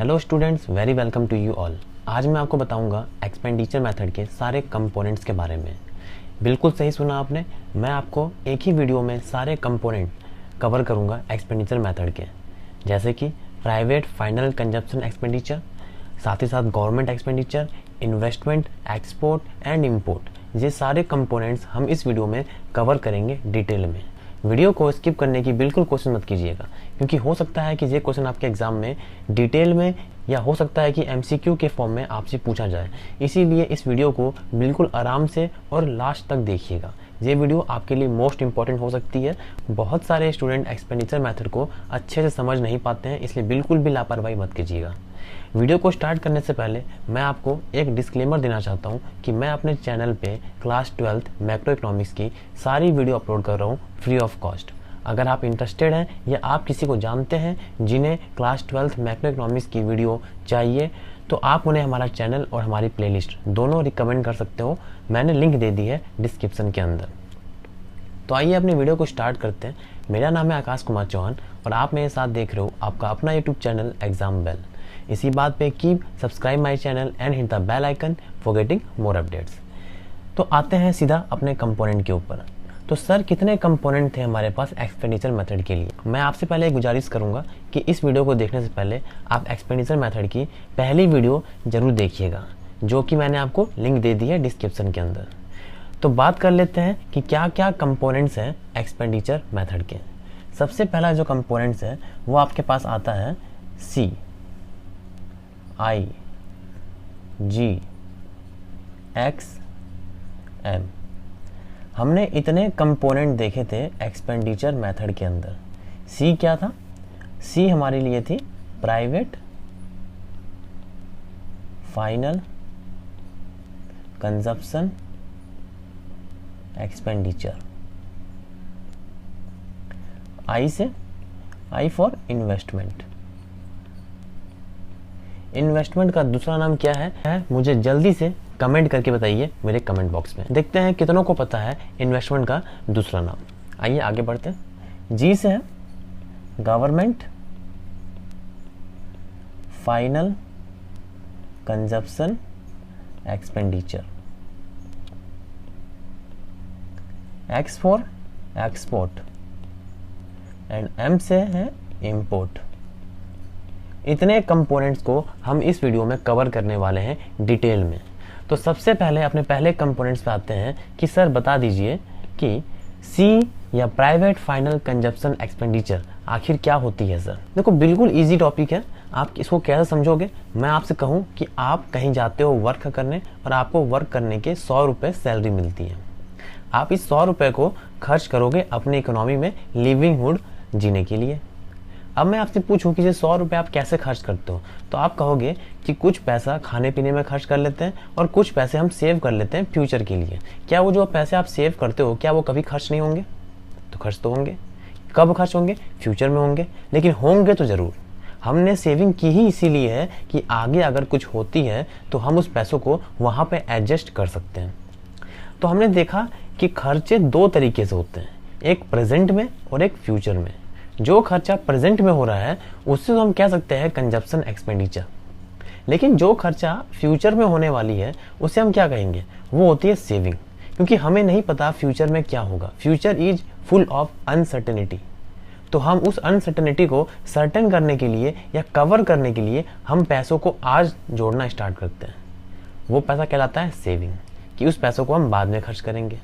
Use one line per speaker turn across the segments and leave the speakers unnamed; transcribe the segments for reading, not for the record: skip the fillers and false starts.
Hello students, very welcome to you all. आज मैं आपको बताऊंगा एक्सपेंडिचर मेथड के सारे कंपोनेंट्स के बारे में। बिल्कुल सही सुना आपने, मैं आपको एक ही वीडियो में सारे कंपोनेंट कवर करूंगा एक्सपेंडिचर मेथड के, जैसे कि प्राइवेट फाइनल कंजप्शन एक्सपेंडिचर, साथ ही साथ government expenditure, investment, export and import. ये सारे कंपोनेंट्स हम इस वीडियो में कवर करेंगे डिटेल में। वीडियो को स्किप करने की बिल्कुल कोशिश मत कीजिएगा, क्योंकि हो सकता है कि ये क्वेश्चन आपके एग्जाम में डिटेल में या हो सकता है कि एमसीक्यू के फॉर्म में आपसे पूछा जाए। इसीलिए इस वीडियो को बिल्कुल आराम से और लास्ट तक देखिएगा। ये वीडियो आपके लिए मोस्ट इंपॉर्टेंट हो सकती है। बहुत सारे स्टूडेंट एक्सपेंडिचर मेथड को अच्छे से समझ नहीं पाते हैं, इसलिए बिल्कुल भी लापरवाही मत कीजिएगा। वीडियो को स्टार्ट करने से पहले मैं आपको एक डिस्क्लेमर देना चाहता हूं कि मैं अपने चैनल पे क्लास 12th मैक्रो इकोनॉमिक्स की सारी वीडियो अपलोड कर रहा हूं फ्री ऑफ कॉस्ट। अगर आप इंटरेस्टेड हैं या आप किसी को जानते हैं जिन्हें क्लास 12th मैक्रो इकोनॉमिक्स की वीडियो चाहिए, तो आप उन्हें हमारा चैनल और हमारी प्लेलिस्ट दोनों रिकमेंड कर सकते हो। मैंने लिंक दे दी है डिस्क्रिप्शन के अंदर। तो आइए अपनी वीडियो को स्टार्ट करते हैं। मेरा नाम है आकाश कुमार चौहान और आप मेरे साथ देख रहे हो आपका अपना यूट्यूब चैनल एग्जाम बेल। इसी बात पे keep subscribe my channel and hit the bell icon for getting more updates. तो आते हैं सीधा अपने कंपोनेंट के ऊपर। तो सर, कितने कंपोनेंट थे हमारे पास एक्सपेंडिचर मेथड के लिए? मैं आपसे पहले एक गुजारिश करूंगा कि इस वीडियो को देखने से पहले आप एक्सपेंडिचर मेथड की पहली वीडियो जरूर देखिएगा, जो कि मैंने आपको लिंक दे दी है डिस्क्रिप्शन के अंदर। तो बात कर लेते हैं कि क्या क्या कंपोनेंट्स हैं एक्सपेंडिचर मेथड के। सबसे पहला जो कंपोनेंट्स है वो आपके पास आता है सी, आई, जी, एक्स, एम। हमने इतने कंपोनेंट देखे थे एक्सपेंडिचर मेथड के अंदर। सी क्या था? सी हमारे लिए थी प्राइवेट फाइनल कंजप्शन एक्सपेंडिचर। आई से आई फॉर इन्वेस्टमेंट। इन्वेस्टमेंट का दूसरा नाम क्या है मुझे जल्दी से कमेंट करके बताइए मेरे कमेंट बॉक्स में। देखते हैं कितनों को पता है इन्वेस्टमेंट का दूसरा नाम। आइए आगे बढ़ते हैं। जी से है government final consumption expenditure. X for export and M से है इंपोर्ट। इतने कंपोनेंट्स को हम इस वीडियो में कवर करने वाले हैं डिटेल में। तो सबसे पहले अपने पहले कंपोनेंट्स पे आते हैं कि सर बता दीजिए कि सी या प्राइवेट फाइनल कंजप्शन एक्सपेंडिचर आखिर क्या होती है। सर देखो, बिल्कुल इजी टॉपिक है। आप इसको कैसे समझोगे? मैं आपसे कहूँ कि आप कहीं जाते हो वर्क करने और आपको वर्क करने के 100 रुपये सैलरी मिलती है। आप इस 100 रुपये को खर्च करोगे अपनी इकोनॉमी में लिविंगहुड जीने के लिए। अब मैं आपसे पूछूं कि ये 100 रुपये आप कैसे खर्च करते हो, तो आप कहोगे कि कुछ पैसा खाने पीने में खर्च कर लेते हैं और कुछ पैसे हम सेव कर लेते हैं फ्यूचर के लिए। क्या वो जो पैसे आप सेव करते हो क्या वो कभी खर्च नहीं होंगे? तो खर्च तो होंगे। कब खर्च होंगे? फ्यूचर में होंगे, लेकिन होंगे तो ज़रूर। हमने सेविंग की ही इसीलिए है कि आगे अगर कुछ होती है तो हम उस पैसों को वहाँ पर एडजस्ट कर सकते हैं। तो हमने देखा कि खर्चे दो तरीके से होते हैं, एक प्रेजेंट में और एक फ्यूचर में। जो खर्चा प्रेजेंट में हो रहा है उससे तो हम कह सकते हैं कंजप्शन एक्सपेंडिचर, लेकिन जो खर्चा फ्यूचर में होने वाली है उसे हम क्या कहेंगे? वो होती है सेविंग, क्योंकि हमें नहीं पता फ्यूचर में क्या होगा। Future is full of uncertainty. तो हम उस अनसर्टेनिटी को सर्टेन करने के लिए या कवर करने के लिए हम पैसों को आज जोड़ना स्टार्ट करते हैं। वो पैसा कहलाता है सेविंग, कि उस पैसों को हम बाद में खर्च करेंगे।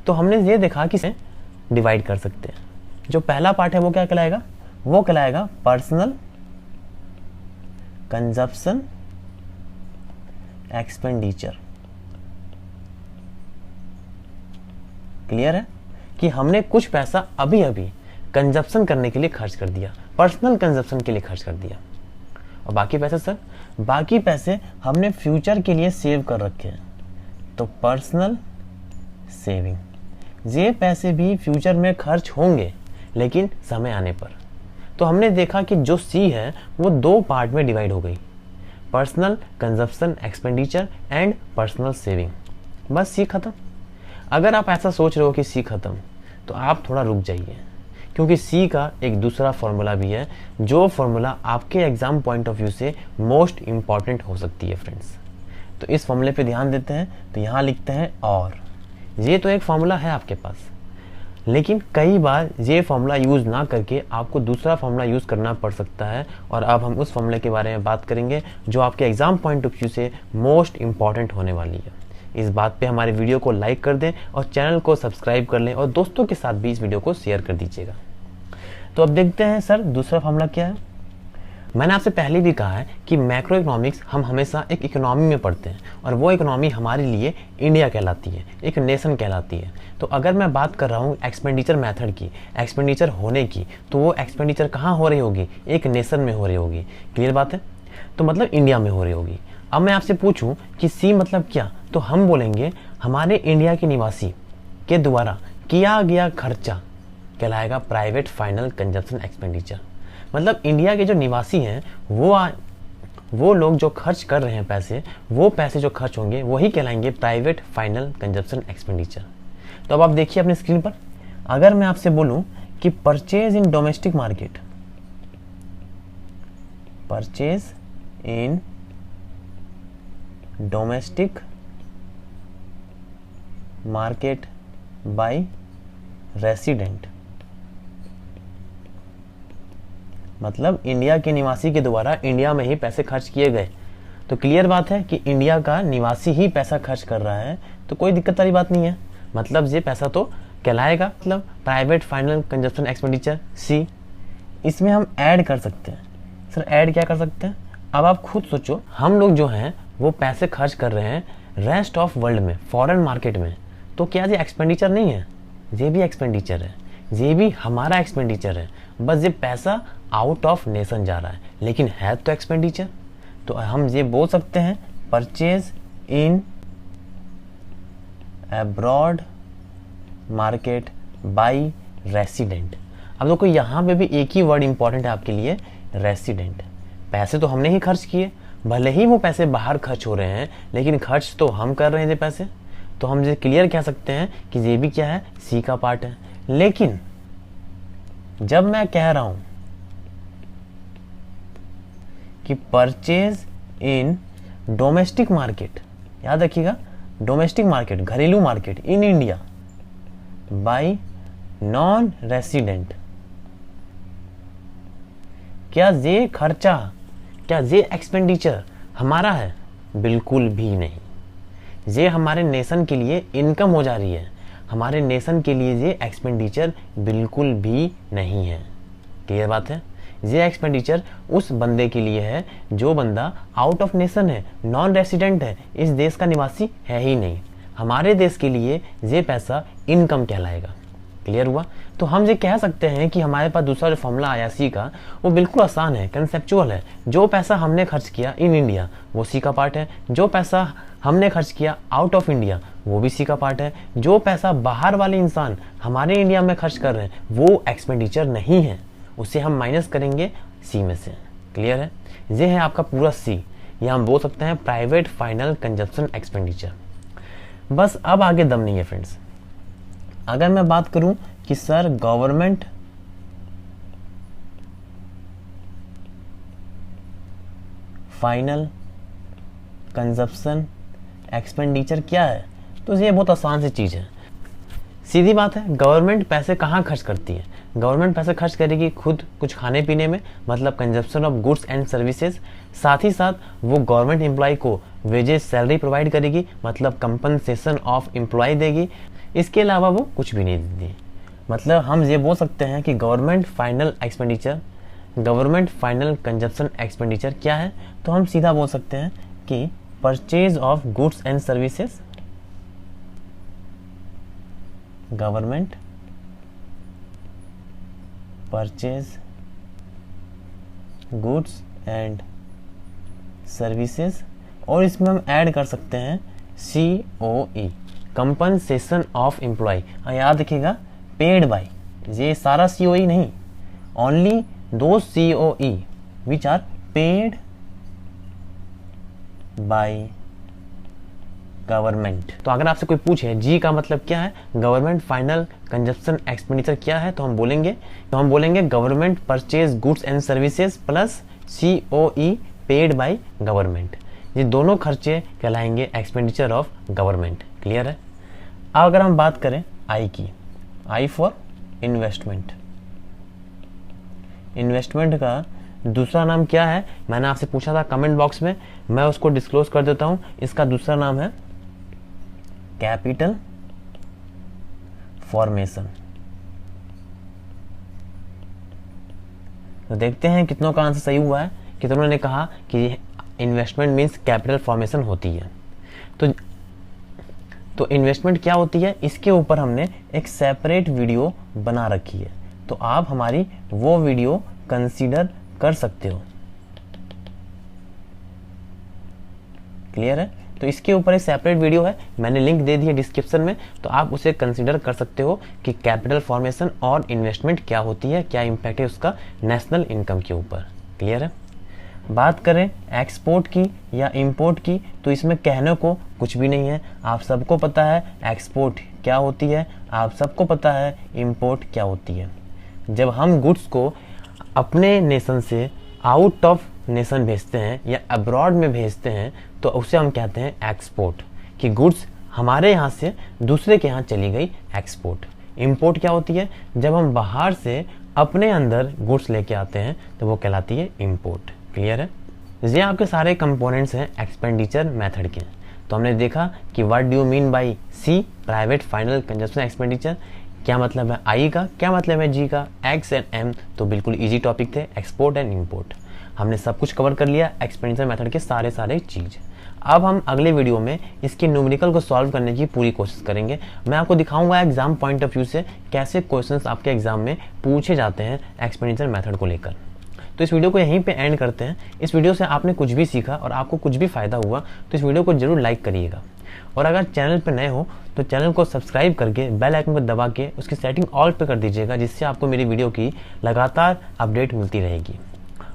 तो हमने ये देखा कि इसे डिवाइड कर सकते हैं। जो पहला पार्ट है वो क्या कहलाएगा? वो कहलाएगा पर्सनल कंजप्शन एक्सपेंडिचर। क्लियर है कि हमने कुछ पैसा अभी अभी कंजप्शन करने के लिए खर्च कर दिया, पर्सनल कंजप्शन के लिए खर्च कर दिया। और बाकी पैसे सर, बाकी पैसे हमने फ्यूचर के लिए सेव कर रखे हैं, तो पर्सनल सेविंग। ये पैसे भी फ्यूचर में खर्च होंगे, लेकिन समय आने पर। तो हमने देखा कि जो सी है वो दो पार्ट में डिवाइड हो गई, personal consumption expenditure and personal saving. बस सी खत्म। अगर आप ऐसा सोच रहे हो कि सी खत्म, तो आप थोड़ा रुक जाइए, क्योंकि सी का एक दूसरा फॉर्मूला भी है, जो फॉर्मूला आपके एग्जाम पॉइंट ऑफ व्यू से मोस्ट इंपॉर्टेंट हो सकती है फ्रेंड्स। तो इस फॉर्मूले पे ध्यान देते हैं। तो यहाँ लिखते हैं और, ये तो एक फॉर्मूला है आपके पास, लेकिन कई बार ये फॉर्मूला यूज़ ना करके आपको दूसरा फॉर्मूला यूज़ करना पड़ सकता है, और अब हम उस फॉर्मूले के बारे में बात करेंगे जो आपके एग्जाम पॉइंट ऑफ व्यू से मोस्ट इंपॉर्टेंट होने वाली है। इस बात पे हमारे वीडियो को लाइक कर दें और चैनल को सब्सक्राइब कर लें, और दोस्तों के साथ भी इस वीडियो को शेयर कर दीजिएगा। तो अब देखते हैं सर दूसरा फॉर्मूला क्या है। मैंने आपसे पहले भी कहा है कि मैक्रो इकोनॉमिक्स हम हमेशा एक इकोनॉमी में पढ़ते हैं, और वो इकोनॉमी हमारे लिए इंडिया कहलाती है, एक नेशन कहलाती है। तो अगर मैं बात कर रहा हूँ एक्सपेंडिचर मेथड की, एक्सपेंडिचर होने की, तो वो एक्सपेंडिचर कहाँ हो रही होगी? एक नेशन में हो रही होगी। क्लियर बात है? तो मतलब इंडिया में हो रही होगी। अब मैं आपसे पूछूं कि सी मतलब क्या, तो हम बोलेंगे हमारे इंडिया के निवासी के द्वारा किया गया खर्चा कहलाएगा प्राइवेट फाइनल कंजप्शन एक्सपेंडिचर। मतलब इंडिया के जो निवासी हैं वो लोग जो खर्च कर रहे हैं पैसे, वो पैसे जो खर्च होंगे वही कहलाएंगे प्राइवेट फाइनल कंजप्शन एक्सपेंडिचर। तो अब आप देखिए अपने स्क्रीन पर, अगर मैं आपसे बोलूं कि purchase in domestic market, purchase in domestic market by resident, मतलब इंडिया के निवासी के द्वारा इंडिया में ही पैसे खर्च किए गए। तो क्लियर बात है कि इंडिया का निवासी ही पैसा खर्च कर रहा है, तो कोई दिक्कत वाली बात नहीं है। मतलब ये पैसा तो कहलाएगा मतलब प्राइवेट फाइनल कंजप्शन एक्सपेंडिचर सी। इसमें हम ऐड कर सकते हैं। सर ऐड क्या कर सकते हैं? अब आप खुद सोचो, हम लोग जो हैं वो पैसे खर्च कर रहे हैं रेस्ट ऑफ वर्ल्ड में, फॉरेन मार्केट में, तो क्या ये एक्सपेंडिचर नहीं है? ये भी एक्सपेंडिचर है, ये भी हमारा एक्सपेंडिचर है, बस ये पैसा आउट ऑफ नेशन जा रहा है, लेकिन है तो एक्सपेंडिचर। तो हम ये बोल सकते हैं purchase in abroad market by resident. अब देखो यहाँ पे भी एक ही वर्ड इंपॉर्टेंट है आपके लिए, रेसिडेंट। पैसे तो हमने ही खर्च किए, भले ही वो पैसे बाहर खर्च हो रहे हैं, लेकिन खर्च तो हम कर रहे हैं ये पैसे। तो हम ये क्लियर कह सकते हैं कि ये भी क्या है? सी का पार्ट है। लेकिन जब मैं कह रहा हूं कि परचेज इन डोमेस्टिक मार्केट, याद रखिएगा डोमेस्टिक मार्केट, घरेलू market in India by non resident, क्या ये खर्चा, क्या ये एक्सपेंडिचर हमारा है? बिल्कुल भी नहीं। ये हमारे नेशन के लिए इनकम हो जा रही है, हमारे नेशन के लिए ये एक्सपेंडिचर बिल्कुल भी नहीं है। क्लियर बात है? ये एक्सपेंडिचर उस बंदे के लिए है जो बंदा आउट ऑफ नेशन है, नॉन रेसिडेंट है, इस देश का निवासी है ही नहीं। हमारे देश के लिए ये पैसा इनकम कहलाएगा। क्लियर हुआ? तो हम ये कह सकते हैं कि हमारे पास दूसरा जो फॉर्मूला आया सी का, वो बिल्कुल आसान है, कंसेप्चुअल है। जो पैसा हमने खर्च किया इन इंडिया वो सी का पार्ट है, जो पैसा हमने खर्च किया आउट ऑफ इंडिया वो भी सी का पार्ट है, जो पैसा बाहर वाले इंसान हमारे इंडिया में खर्च कर रहे हैं वो एक्सपेंडिचर नहीं है, उसे हम माइनस करेंगे सी में से। क्लियर है? ये है आपका पूरा सी, या हम बोल सकते हैं प्राइवेट फाइनल कंजप्शन एक्सपेंडिचर। बस अब आगे दम नहीं है फ्रेंड्स। अगर मैं बात करूं कि sir government final consumption expenditure क्या है, तो ये बहुत आसान सी चीज़ है, सीधी बात है। गवर्नमेंट पैसे कहाँ खर्च करती है? गवर्नमेंट पैसे खर्च करेगी खुद कुछ खाने पीने में, मतलब consumption of goods and services. साथ ही साथ वो गवर्नमेंट एम्प्लॉय को वेजेस सैलरी प्रोवाइड करेगी, मतलब कंपनसेशन ऑफ एम्प्लॉय देगी। इसके अलावा वो कुछ भी नहीं देती। मतलब हम ये बोल सकते हैं कि government final expenditure, government final consumption expenditure क्या है? तो हम सीधा बोल सकते हैं कि purchase of goods and services, government purchase goods and services, और इसमें हम ऐड कर सकते हैं COE, कंपनसेशन ऑफ एम्प्लॉय। याद रखिएगा पेड बाय, ये सारा COE नहीं, ओनली दो COE which are paid by government. तो अगर आपसे कोई पूछे जी का मतलब क्या है, गवर्नमेंट फाइनल कंजप्शन एक्सपेंडिचर क्या है, तो हम बोलेंगे government purchase goods and services plus COE paid by government. ये दोनों खर्चे कहलाएंगे एक्सपेंडिचर ऑफ गवर्नमेंट। क्लियर है। अब अगर हम बात करें आई की, आई फॉर इन्वेस्टमेंट। इन्वेस्टमेंट का दूसरा नाम क्या है, मैंने आपसे पूछा था कमेंट बॉक्स में, मैं उसको डिस्क्लोज कर देता हूं। इसका दूसरा नाम है कैपिटल फॉर्मेशन। तो देखते हैं कितनों का आंसर सही हुआ है। कितनों ने कहा कि इन्वेस्टमेंट मीन्स कैपिटल फॉर्मेशन होती है। तो इन्वेस्टमेंट क्या होती है, इसके ऊपर हमने एक सेपरेट वीडियो बना रखी है, तो आप हमारी वो वीडियो कंसीडर कर सकते हो। क्लियर है। तो इसके ऊपर एक सेपरेट वीडियो है, मैंने लिंक दे दी है डिस्क्रिप्शन में, तो आप उसे कंसीडर कर सकते हो कि कैपिटल फॉर्मेशन और इन्वेस्टमेंट क्या होती है, क्या इंपैक्ट है उसका नेशनल इनकम के ऊपर। क्लियर है। बात करें एक्सपोर्ट की या इंपोर्ट की, तो इसमें कहने को कुछ भी नहीं है। आप सबको पता है एक्सपोर्ट क्या होती है, आप सबको पता है इंपोर्ट क्या होती है। जब हम गुड्स को अपने नेशन से आउट ऑफ नेशन भेजते हैं या अब्रॉड में भेजते हैं, तो उसे हम कहते हैं एक्सपोर्ट, कि गुड्स हमारे यहाँ से दूसरे के यहाँ चली गई, एक्सपोर्ट। इंपोर्ट क्या होती है, जब हम बाहर से अपने अंदर गुड्स लेके आते हैं तो वो कहलाती है इंपोर्ट। क्लियर है। ये आपके सारे कंपोनेंट्स हैं एक्सपेंडिचर मेथड के। तो हमने देखा कि what do you mean by C, private final consumption expenditure, क्या मतलब है आई का, क्या मतलब है जी का, एक्स एंड एम तो बिल्कुल इजी टॉपिक थे, एक्सपोर्ट एंड इंपोर्ट। हमने सब कुछ कवर कर लिया एक्सपेंडिचर मेथड के सारे चीज़। अब हम अगले वीडियो में इसके न्यूमेरिकल को सॉल्व करने की पूरी कोशिश करेंगे। मैं आपको दिखाऊंगा एग्जाम पॉइंट ऑफ व्यू से कैसे क्वेश्चंस आपके एग्जाम में पूछे जाते हैं एक्सपेंडिचर मेथड को लेकर। तो इस वीडियो को यहीं पे एंड करते हैं। इस वीडियो से आपने कुछ भी सीखा और आपको कुछ भी फायदा हुआ तो इस वीडियो को जरूर लाइक करिएगा, और अगर चैनल पर नए हो तो चैनल को सब्सक्राइब करके बेल आइकन को दबा के उसकी सेटिंग ऑल पे कर दीजिएगा, जिससे आपको मेरी वीडियो की लगातार अपडेट मिलती रहेगी।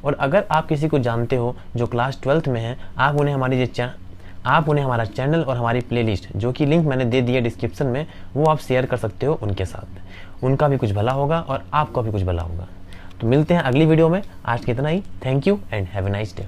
और अगर आप किसी को जानते हो जो क्लास 12th में है, आप उन्हें हमारा चैनल और हमारी प्लेलिस्ट, जो कि लिंक मैंने दे दी है डिस्क्रिप्शन में, वो आप शेयर कर सकते हो उनके साथ। उनका भी कुछ भला होगा और आपका भी कुछ भला होगा। तो मिलते हैं अगली वीडियो में। आज के इतना ही। Thank you and have a nice day.